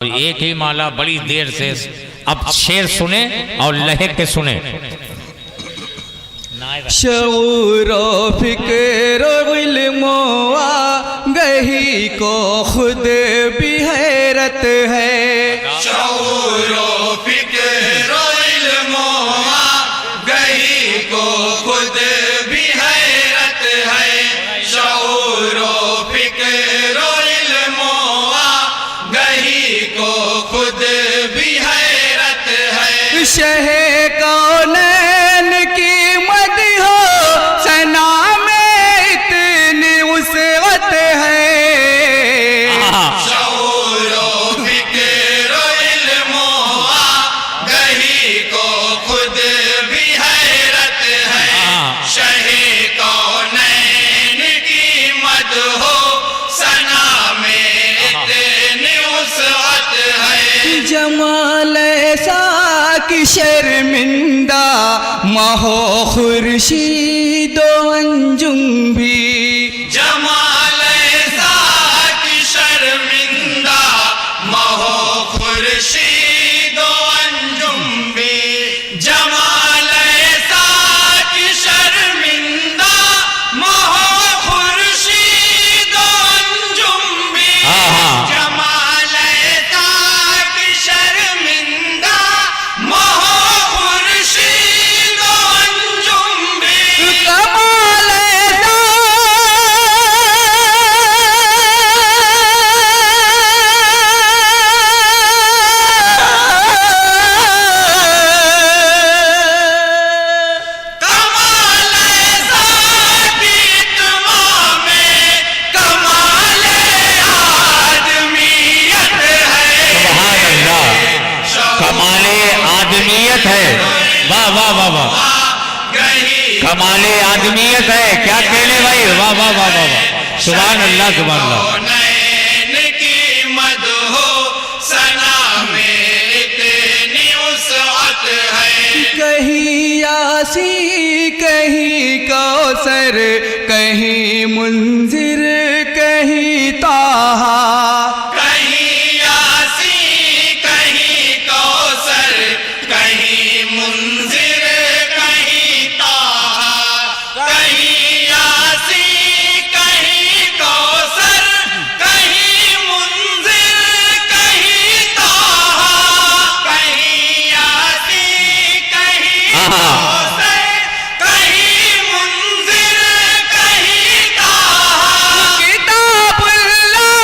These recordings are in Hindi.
और एक ही माला बड़ी देर से। अब शेर सुने और लहक के सुने। शऊर फिक्र इल्म गही को खुद भी हैरत है। शऊर फिक्र इल्म गही को खुद भी हैरत है। शऊर फिक्र इल्म गही को खुद भी हैरत है। शहे कौनैन की मद हो सना में इतनी उसवत है। शऊर फिक्र इल्म गही को खुद भी हैरत है। शहे कौनैन की मद हो सना में इतनी उसवत है। जमाल ऐसा कि शर्मिंदा महो खुर्शीदो अंजुम भी। जमाल ऐसा कि शर्मिंदा महो खुर्शीदो अंजुम भी। जमाल ऐसा कि शर्मिंदा महो खुर्शीदो अंजुम भी। जमाल ऐसा कि शर्मिंदा महो खुर्शीदो अंजुम भी। कमाल ऐसा कमाल ऐसा कि तमाम में कमाल आदमियत है। सुभान अल्लाह, कमाले आदमियत है। वाह वाह वाह वाह, गही कमाले आदमियत है। क्या कहने भाई, वाह वाह वाह वाह वाह, सुभान अल्लाह सुभान अल्लाह। नैन की मद हो सना में इतनी उसअत है। कहीं यासी कहीं कौसर कहीं मुंजिर कहीं ताहा। कहीं यासी कहीं कौसर कहीं मुंजिर कहीं ताहा। कहीं यासी कहीं कौसर कहीं मुंजिर कहीं ताहा। कहीं यासी कहीं कौसर कहीं मुंजिर कहीं ताहा। किताबुल्लाह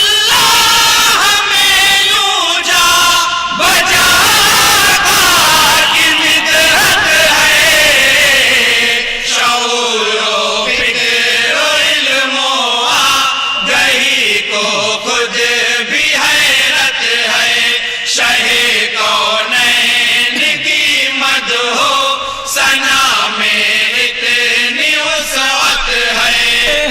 किताबुल्लाह में यूं जा बजा की मिदरत है। शऊर फिक्र इल्म गही को खुद भी हैरत है। शहे कौनैन की मद हो सना में इतनी उसअत है।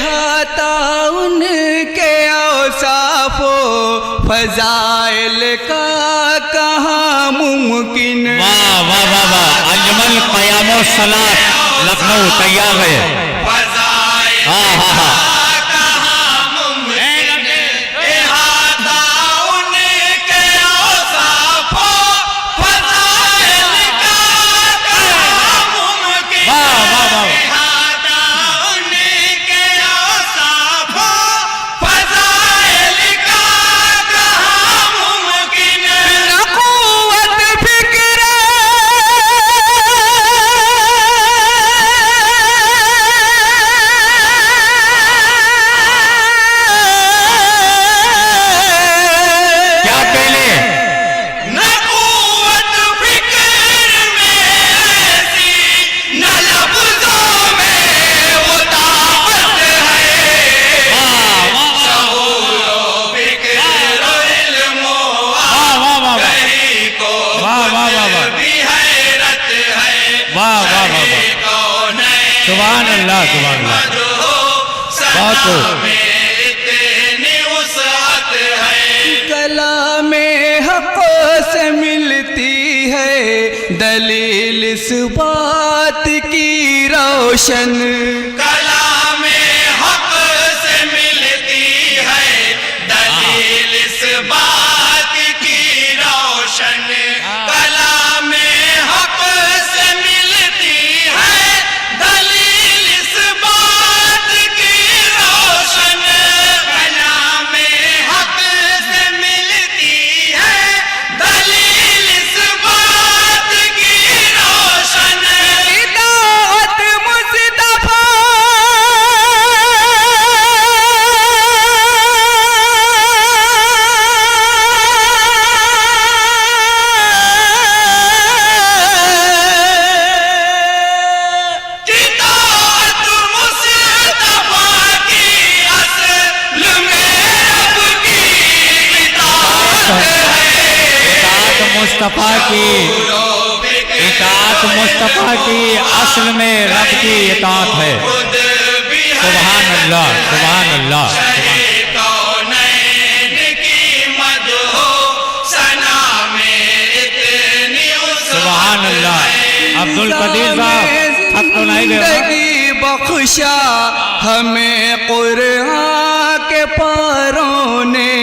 हाता उनके औसाफो फजाइल का कहाँ मुमकिन। वाह वाह वाह वाह, अजमल क़यामो सलात लखनऊ तैयार है। फज़ाइल हाँ हाँ हाँ, कहाँ मुमकिन। इहाता उनके औसाफो फज़ाइल का कहाँ मुमकिन। वाह वाह वाह, इहाता उनके औसाफो फज़ाइल का कहाँ मुमकिन। न क़ुव्वत फिक्र क्या पहले न क़ुव्वत फिक्र में ऐसी न लफ्ज़ों में वो ताकत है। शऊर फिक्र इल्म वाह वाह वाह वाह, गही को वाह वाह वाह वाह, खुद भी हैरत है। वाह वाह वाह वाह, शहे कौनैन सुभान अल्लाह सुभान अल्लाह। मद हो बहुत सना खूब। में इतनी उसअत है। कला में हक़ से मिलती है दलील इस बात की रोशन। कलामे हक से मिलती है दलील इस बात की रोशन। कलामे हक से मिलती है दलील इस बात की रोशन। कलामे हक से मिलती है दलील इस बात की रोशन। इताअत मुस्तफा इताअत मुस्तफा की असल में रब की इताअत है। इताअत मुस्तफ़ा की इताअत मुस्तफ़ा की असल में रब की इताअत है। खुद भी है सुभान अल्लाह, सुभान अल्लाह, शहे कौनैन की मदहो सना में इतनी उसवत सुभान अल्लाह। है। अब्दुल कदीर साहब थक तो नहीं गए ना? जिंदगी बख्शा हमें कुरान के पारों ने।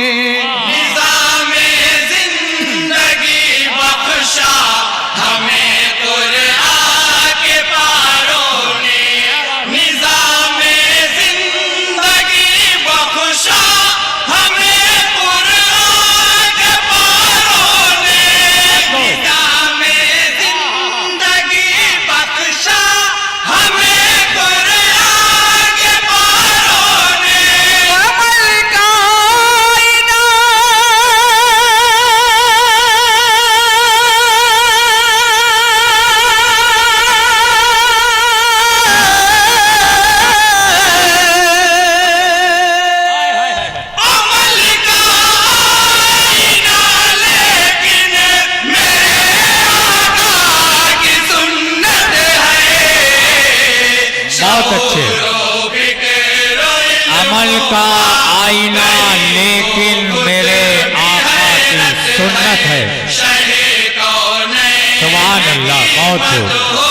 निज़ामे जिंदगी बख्शा हमें कुरान के पारों ने। निज़ामे जिंदगी बख्शा हमें कुरान के पारों ने। निज़ामे जिंदगी बख्शा हमें कुरान के पारों ने। कमल का आईना अमल का आईना लेकिन मेरे आका की सुन्नत है। बहुत अच्छे। शौरो फिक्रो अमल का आईना लेकिन मेरे आका की सुन्नत है। शहे कौनैन सुभान अल्लाह, बहुत खूब। हो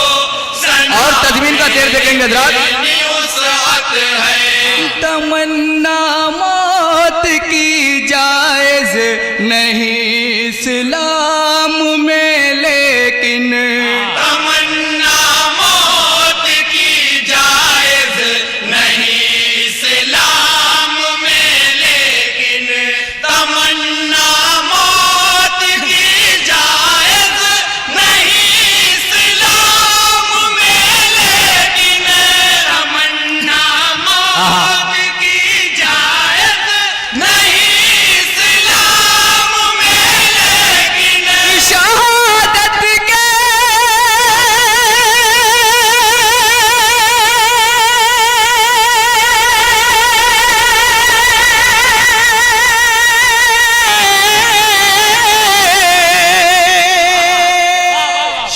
सना और तजमीन का तेर देखेंगे हजरात। इतनी उसअत है। तमन्ना मौत की जायज नहीं इस्लाम में, लेकिन तमन्ना मौत की जायज नहीं इस्लाम में, लेकिन तमन्ना मौत की जायज नहीं इस्लाम में, लेकिन तमन्ना मौत की जायज नहीं इस्लाम में, लेकिन शहादत के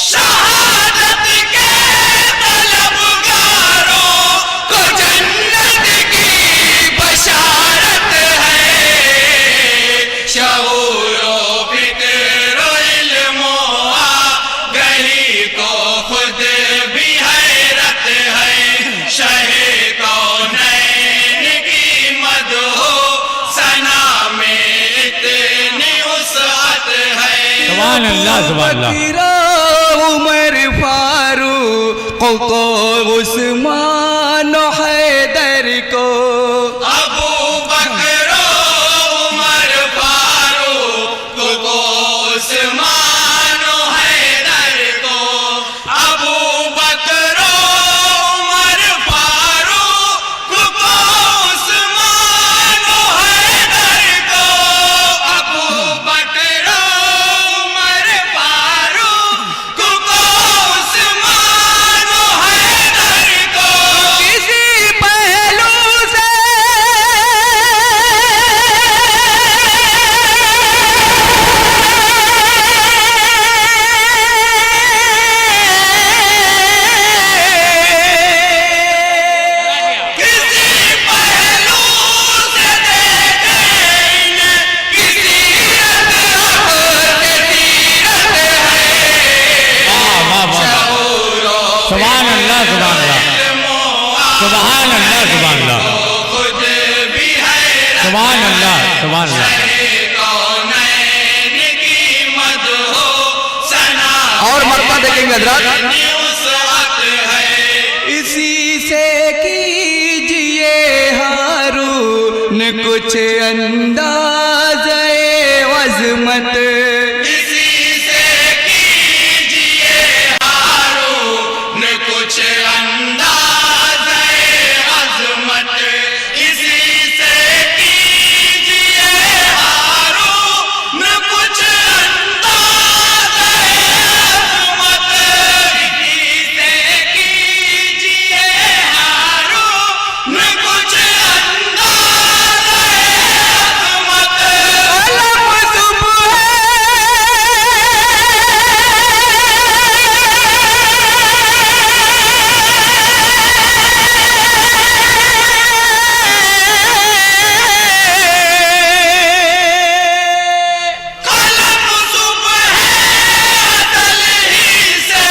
शहादत के तलबगारों को जन्नत की बशारत है। शऊरो फिक्रो इल्मो आगही को खुद भी हैरत है। शहे कौनैन की मदहो सना में इतनी उसअत है। सुभान अल्लाह, सुभान अल्लाह। उमर फारूक को उस्मान हैदर को अबू बकर उमर फारूक को उस्मान हैदर को। अबू बकर उमर फारूक को उस्मान हैदर को। अबू बकर उमर फारूक को उस्मान हैदर को। किसी सुभान अल्लाह, सुभान अल्लाह, सुभान अल्लाह, खुद भी है सुभान अल्लाह, सुभान अल्लाह। कौनैन की मद हो सना और मरता देखेंगे हजरत। उसवत है। इसी से कीजिए हारून कुछ अंदाज़े वज़मत, इसी से कीजिए हारून कुछ अंदाज़े अज़मत, इसी से कीजिए हारून कुछ अंदाज़े अज़मत, इसी से कीजिए हारून कुछ अंदाज़े अज़मत। कलम सुबह अज़ल ही से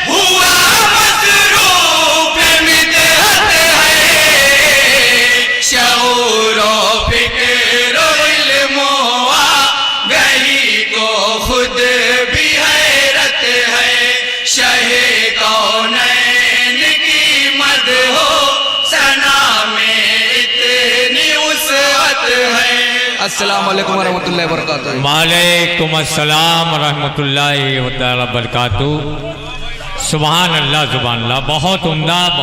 हुआ मसरूफ़ मिदहत है, शऊर व फ़िक्र व इल्म व आगाही को खुद भी हैरत है, शहे कौनैन की मद हो सना में इतनी उसअत है। अस्सलाम वालेकुम वरहमतुल्लाहि वबरकातुहू। वालेकुम अस्सलाम रहमतुल्लाहि व बरकातहू। सुभान अल्लाह, सुभान अल्लाह। बहुत उम्दा।